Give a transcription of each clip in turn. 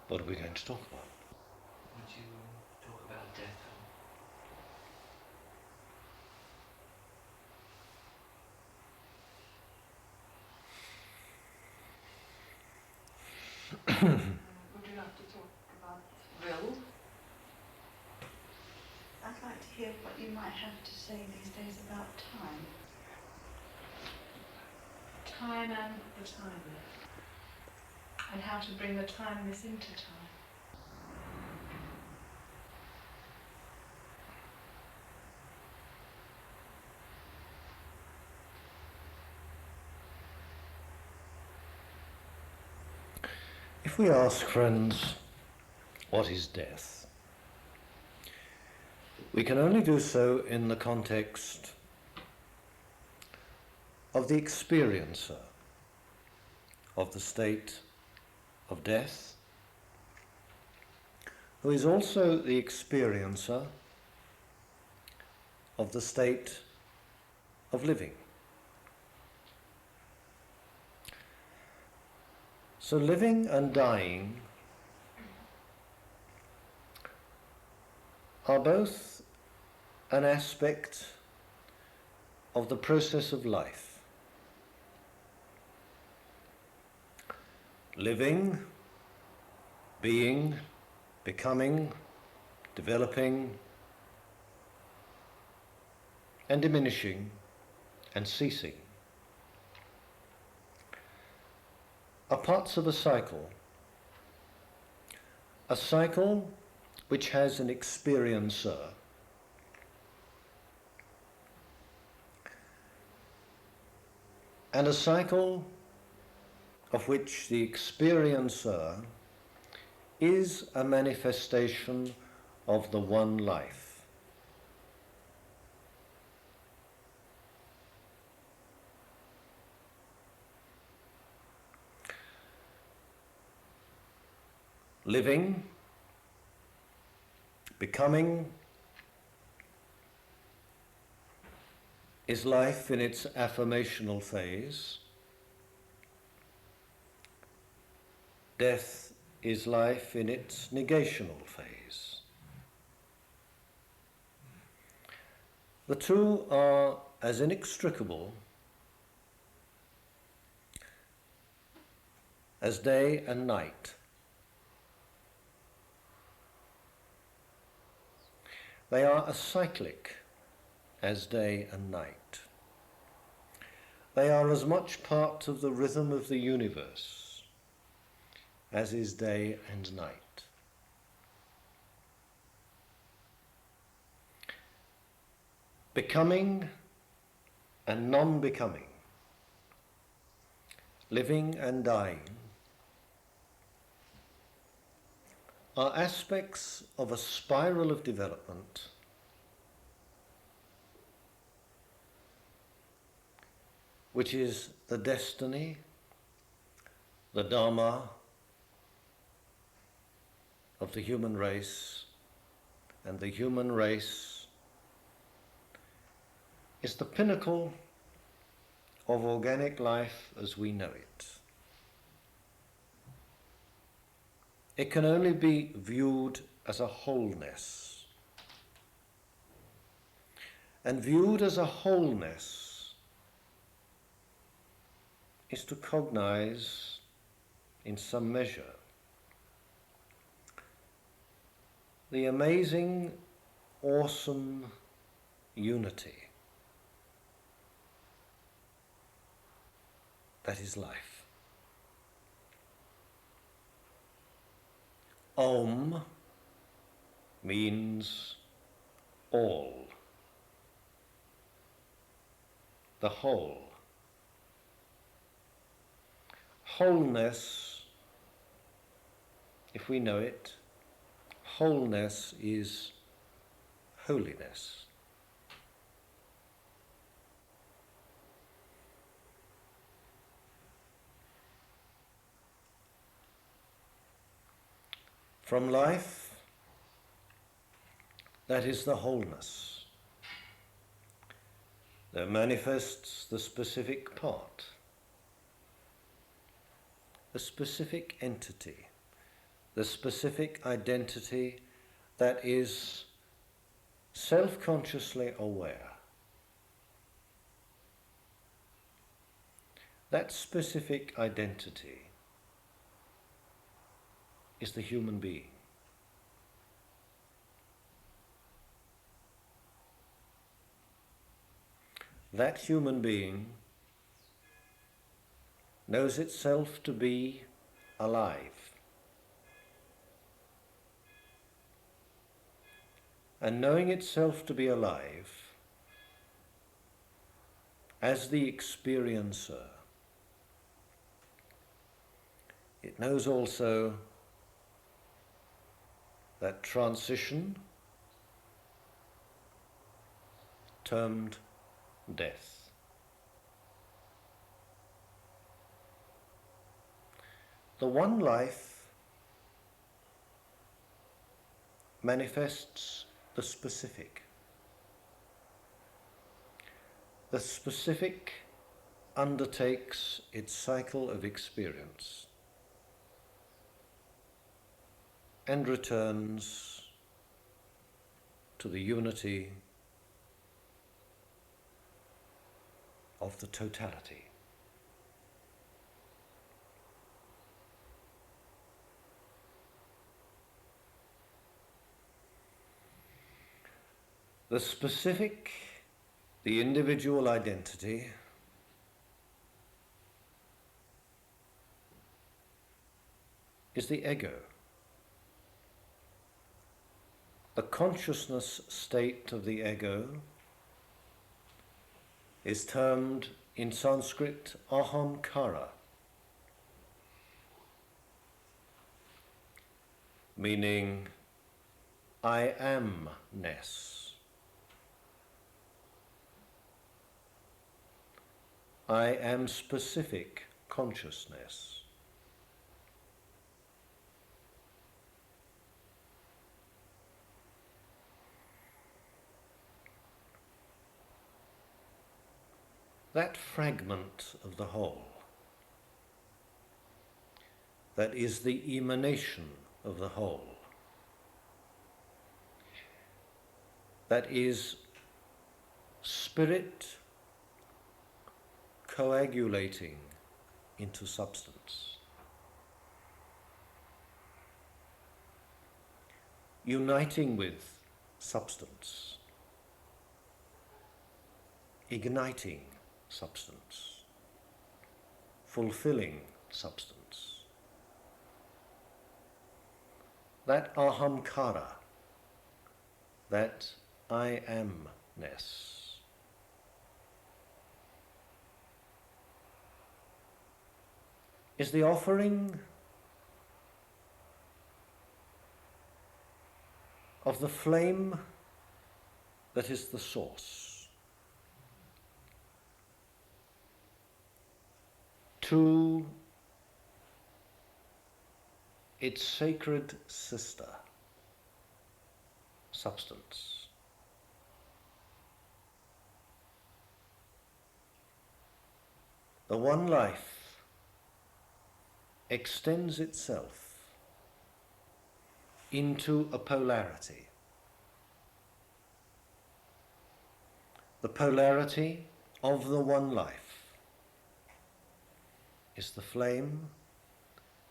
What are we going to talk about? Would you talk about death? Would you like to talk about will? I'd like to hear what you might have to say these days about time. Time and the timeless. And how to bring the timeless into time. If we ask friends, what is death? We can only do so in the context of the experiencer of the state of death, who is also the experiencer of the state of living. So living and dying are both an aspect of the process of life. Living, being, becoming, developing, and diminishing, and ceasing are parts of a cycle which has an experiencer, and a cycle of which the experiencer is a manifestation of the one life. Living, becoming, is life in its affirmational phase. Death is life in its negational phase. The two are as inextricable as day and night. They are as cyclic as day and night. They are as much part of the rhythm of the universe as is day and night. Becoming and non-becoming, living and dying, are aspects of a spiral of development which is the destiny, the dharma of the human race, and the human race is the pinnacle of organic life as we know it. It can only be viewed as a wholeness. And viewed as a wholeness is to cognize, in some measure, the amazing, awesome unity that is life. Om means all, the whole. Wholeness, if we know it, wholeness is holiness. From life, that is the wholeness. There manifests the specific part, the specific entity, the specific identity that is self-consciously aware. That specific identity is the human being. That human being knows itself to be alive. And knowing itself to be alive, as the experiencer, it knows also that transition, termed death. The one life manifests the specific. The specific undertakes its cycle of experience and returns to the unity of the totality. The specific, the individual identity, is the ego. The consciousness state of the ego is termed in Sanskrit ahamkara, meaning I amness. I am specific consciousness. That fragment of the whole, that is the emanation of the whole, that is spirit coagulating into substance, uniting with substance, igniting substance, fulfilling substance. That ahamkara, that I amness, is the offering of the flame that is the source to its sacred sister, substance. The one life extends itself into a polarity. The polarity of the one life is the flame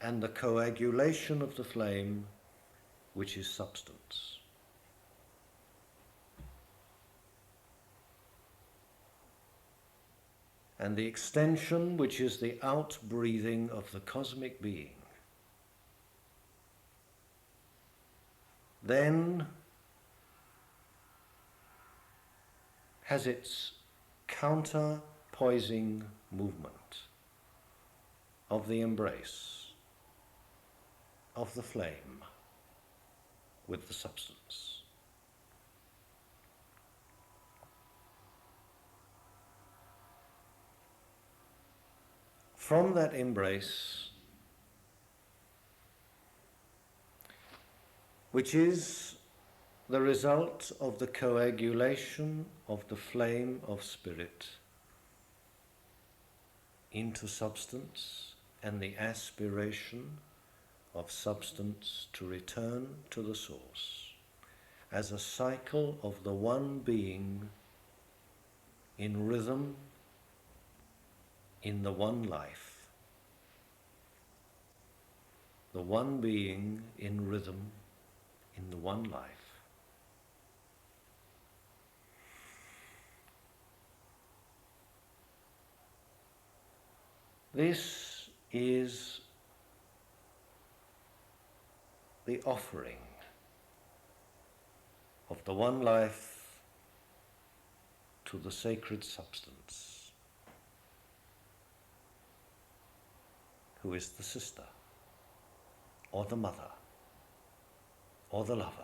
and the coagulation of the flame, which is substance. And the extension, which is the outbreathing of the cosmic being, then has its counter-poising movement of the embrace of the flame with the substance. From that embrace, which is the result of the coagulation of the flame of spirit into substance and the aspiration of substance to return to the source, as a cycle of the one being in rhythm in the one life, the one being in rhythm in the one life. This is the offering of the one life to the sacred substance, who is the sister, or the mother, or the lover.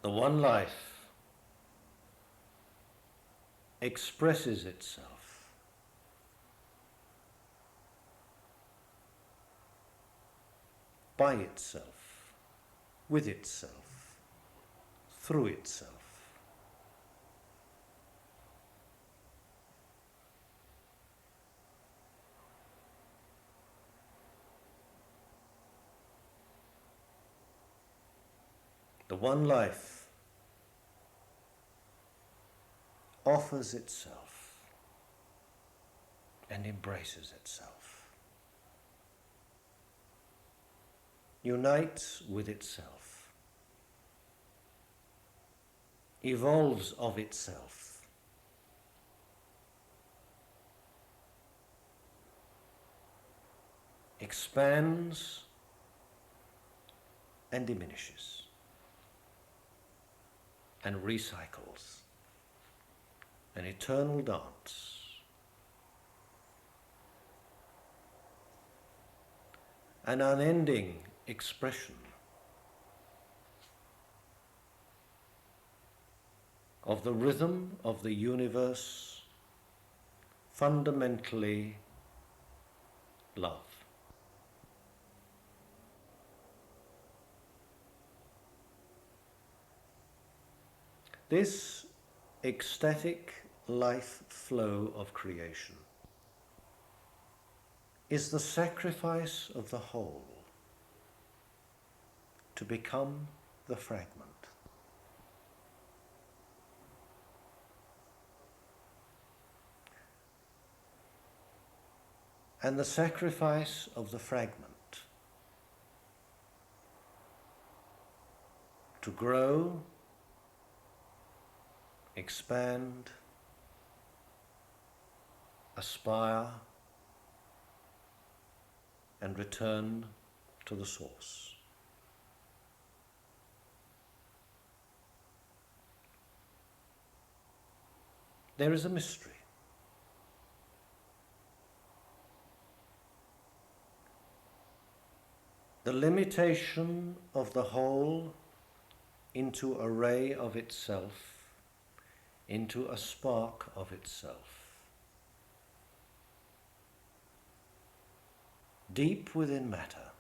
The one life expresses itself by itself, with itself, through itself. The one life offers itself and embraces itself, unites with itself, evolves of itself, expands and diminishes and recycles. An eternal dance. An unending expression of the rhythm of the universe, fundamentally love. This ecstatic life flow of creation is the sacrifice of the whole to become the fragment. And the sacrifice of the fragment to grow, expand, aspire, and return to the source. There is a mystery. The limitation of the whole into a ray of itself, into a spark of itself. Deep within matter,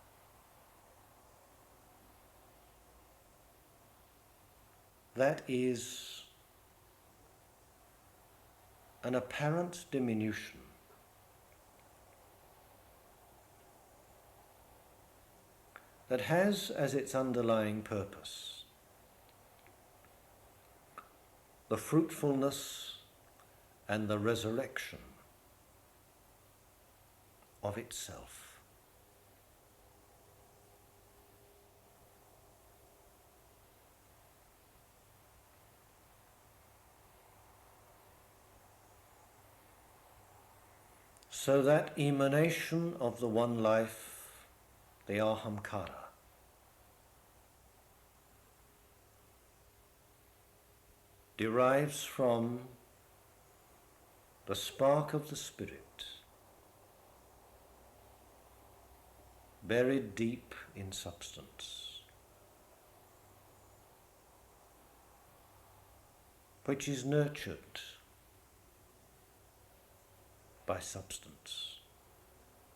that is an apparent diminution that has as its underlying purpose the fruitfulness and the resurrection of itself. So that emanation of the one life, the Ahamkara, derives from the spark of the spirit, buried deep in substance, which is nurtured by substance,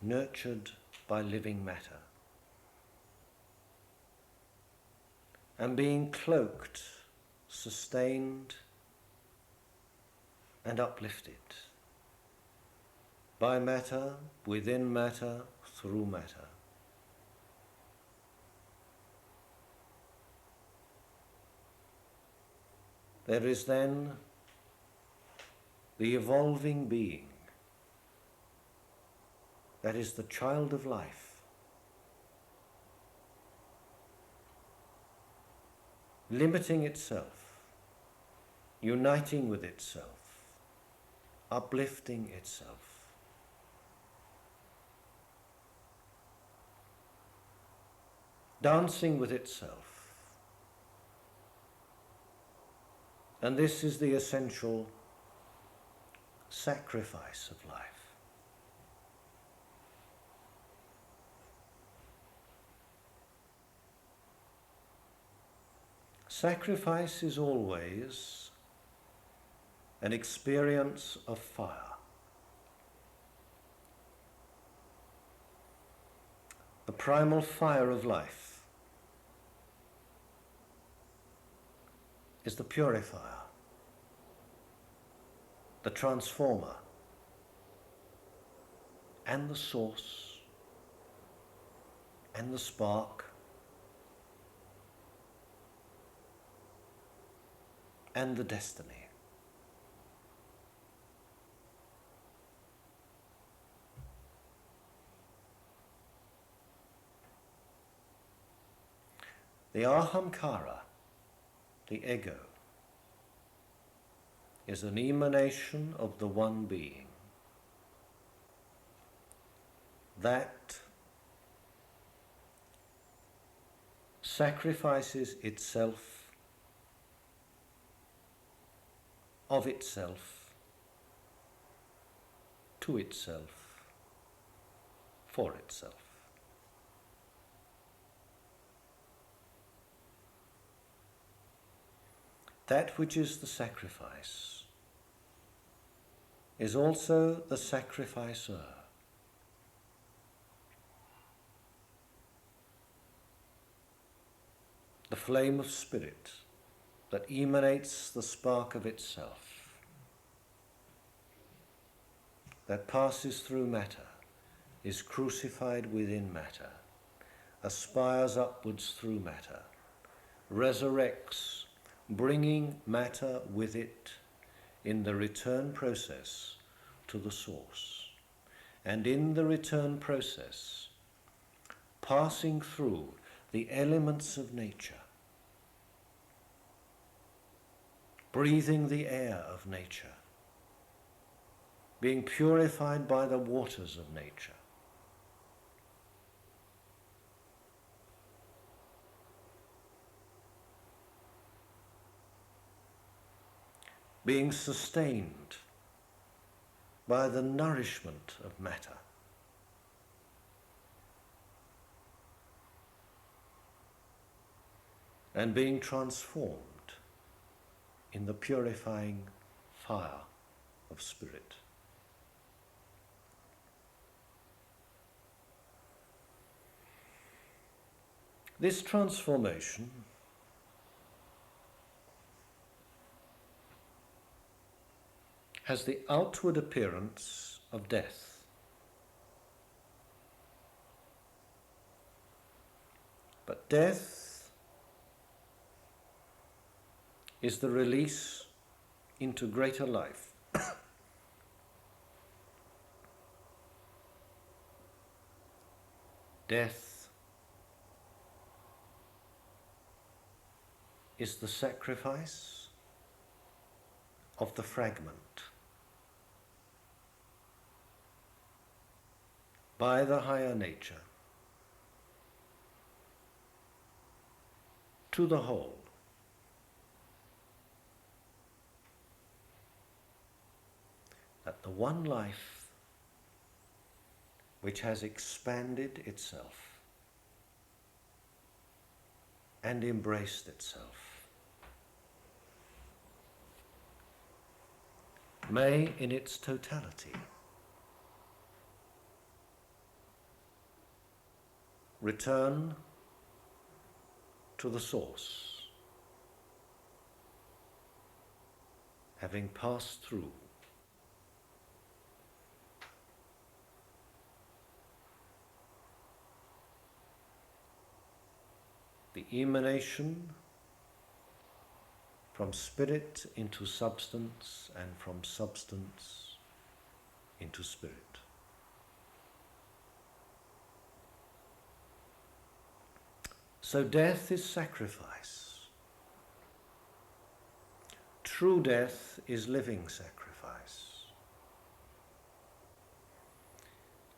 nurtured by living matter, and being cloaked, sustained, and uplifted by matter, within matter, through matter. There is then the evolving being that is the child of life, limiting itself, uniting with itself, uplifting itself. Dancing with itself. And this is the essential sacrifice of life. Sacrifice is always an experience of fire. The primal fire of life is the purifier, the transformer, and the source, and the spark, and the destiny. The ahamkara, the ego, is an emanation of the one being that sacrifices itself of itself to itself for itself. That which is the sacrifice is also the sacrificer. The flame of spirit that emanates the spark of itself, that passes through matter, is crucified within matter, aspires upwards through matter, resurrects, bringing matter with it in the return process to the source, and in the return process passing through the elements of nature, breathing the air of nature, being purified by the waters of nature, being sustained by the nourishment of matter, and being transformed in the purifying fire of spirit. This transformation has the outward appearance of death. But death is the release into greater life. Death is the sacrifice of the fragment by the higher nature to the whole. That the one life which has expanded itself and embraced itself may in its totality return to the source, having passed through. The emanation from spirit into substance and from substance into spirit. So death is sacrifice. True death is living sacrifice.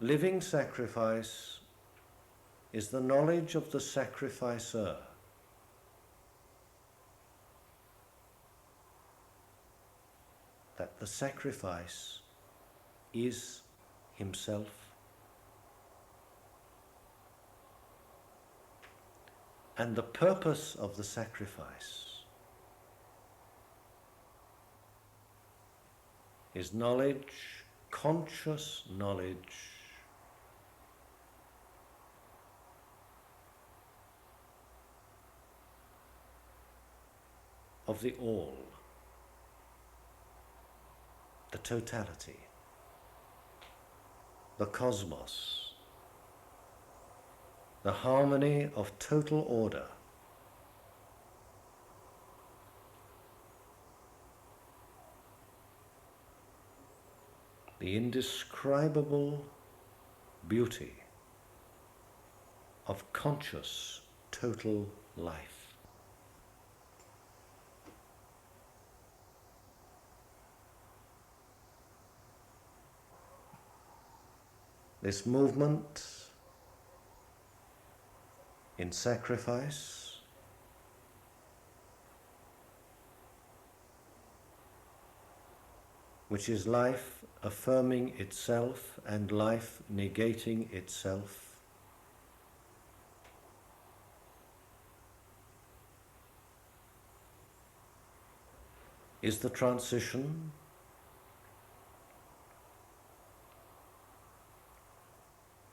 Living sacrifice is the knowledge of the sacrificer, that the sacrifice is himself, and the purpose of the sacrifice is knowledge, conscious knowledge of the all, the totality, the cosmos, the harmony of total order, the indescribable beauty of conscious total life. This movement in sacrifice which is life affirming itself and life negating itself, is the transition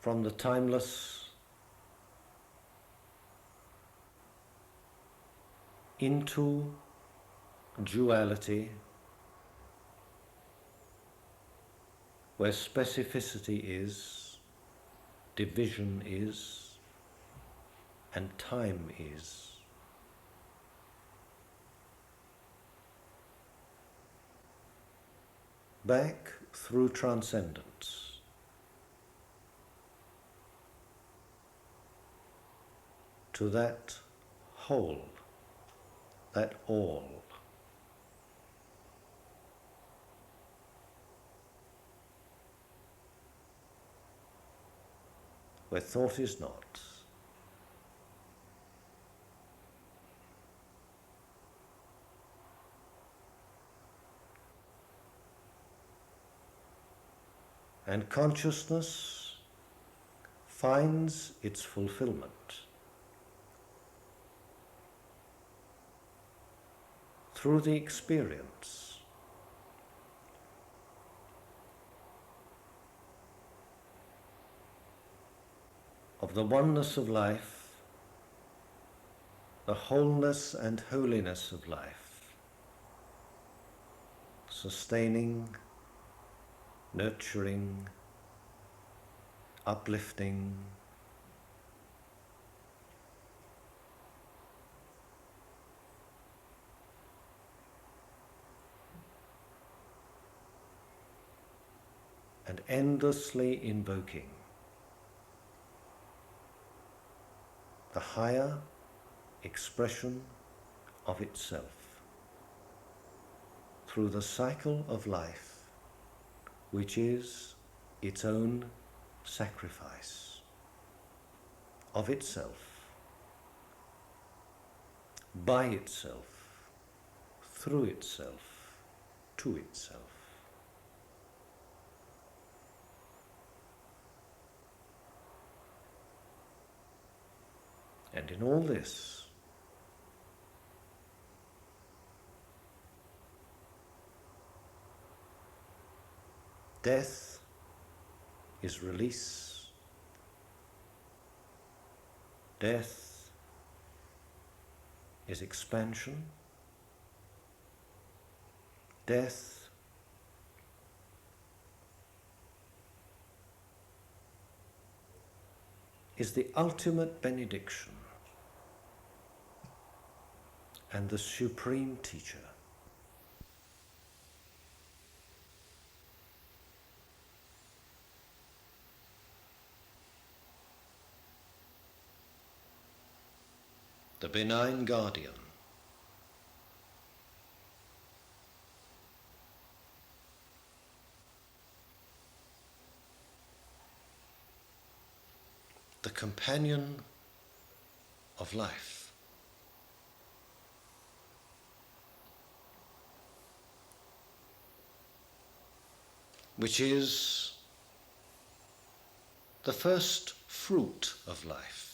from the timeless into duality, where specificity is, division is, and time is. Back through transcendence to that whole, that all. Where thought is not, and consciousness finds its fulfillment through the experience of the oneness of life, the wholeness and holiness of life, sustaining, nurturing, uplifting, and endlessly invoking the higher expression of itself through the cycle of life, which is its own sacrifice of itself, by itself, through itself, to itself. And in all this, death is release. Death is expansion. Death is the ultimate benediction and the supreme teacher. The benign guardian. The companion of life. Which is the first fruit of life.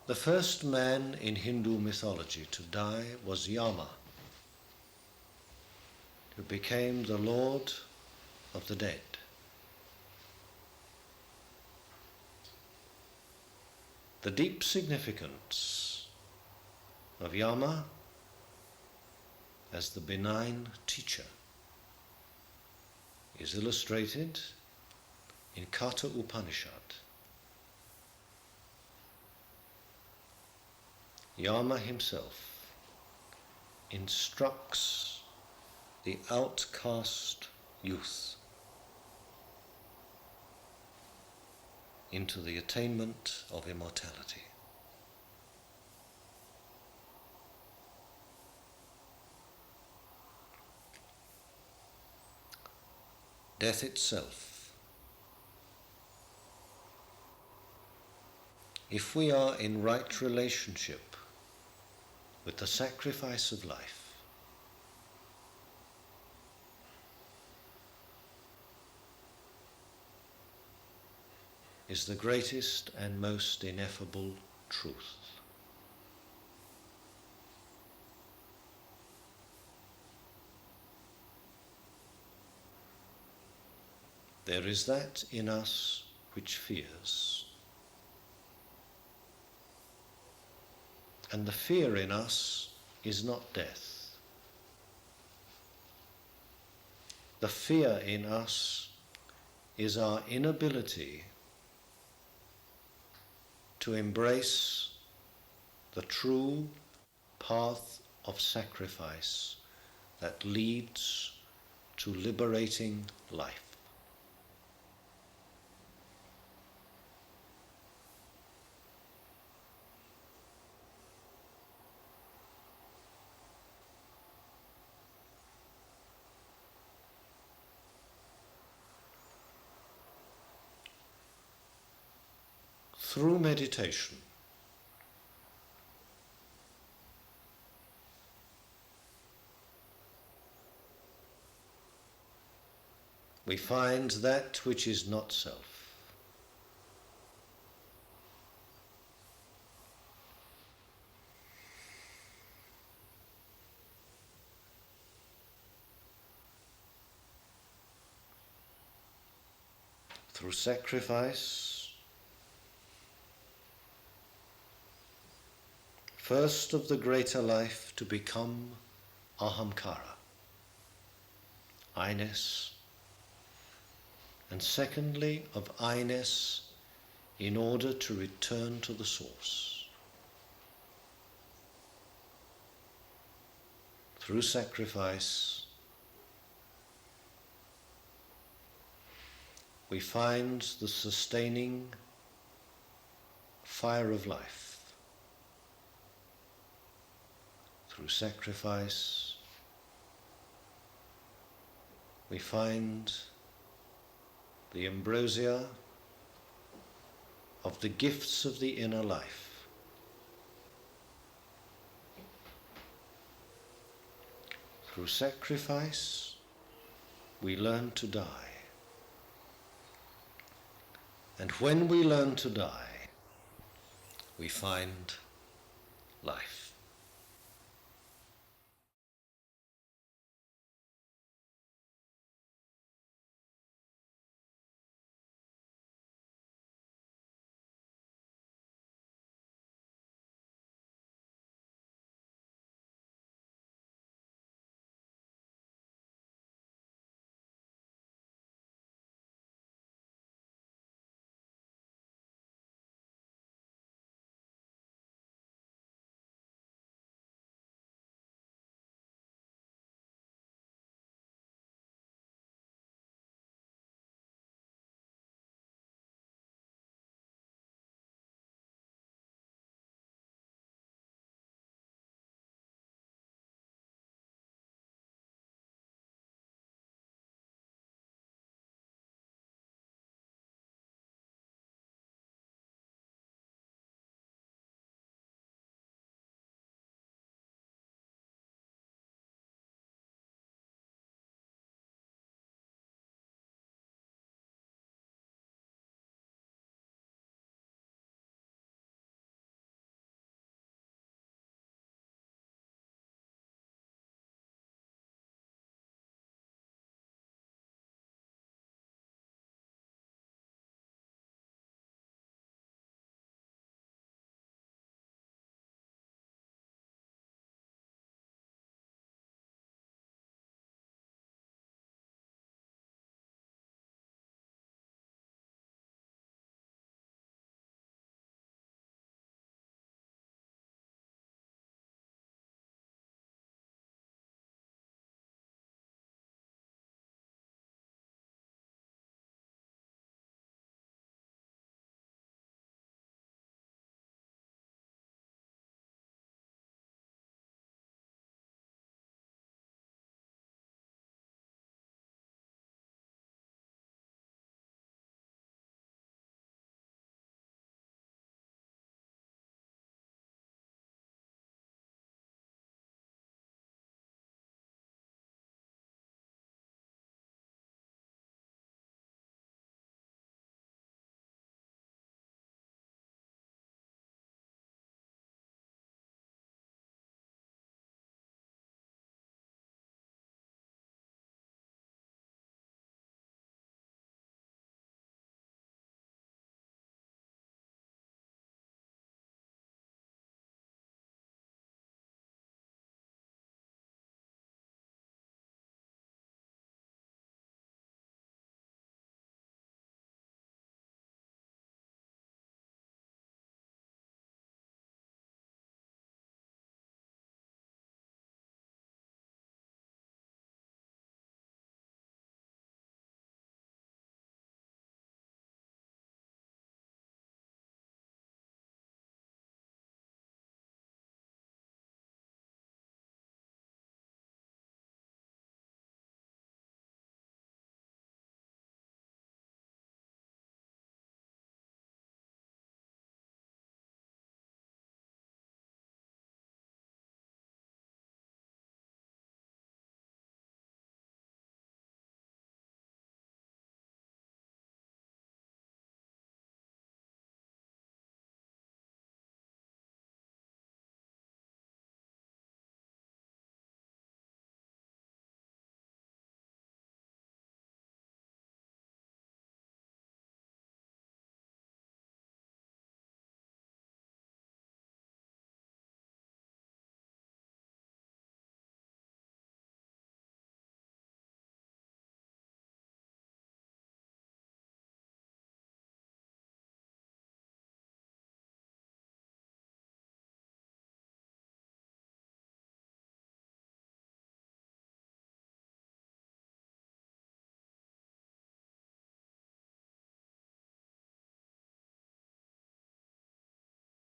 The first man in Hindu mythology to die was Yama, who became the Lord of the dead. The deep significance of Yama as the benign teacher is illustrated in Katha Upanishad. Yama himself instructs the outcast youth into the attainment of immortality. Death itself. If we are in right relationship with the sacrifice of life, is the greatest and most ineffable truth. There is that in us which fears, and the fear in us is not death. The fear in us is our inability to embrace the true path of sacrifice that leads to liberating life. Through meditation, we find that which is not self. Through sacrifice, first of the greater life to become ahamkara, I-ness, and secondly of I-ness in order to return to the source. Through sacrifice, we find the sustaining fire of life. Through sacrifice, we find the ambrosia of the gifts of the inner life. Through sacrifice, we learn to die. And when we learn to die, we find life.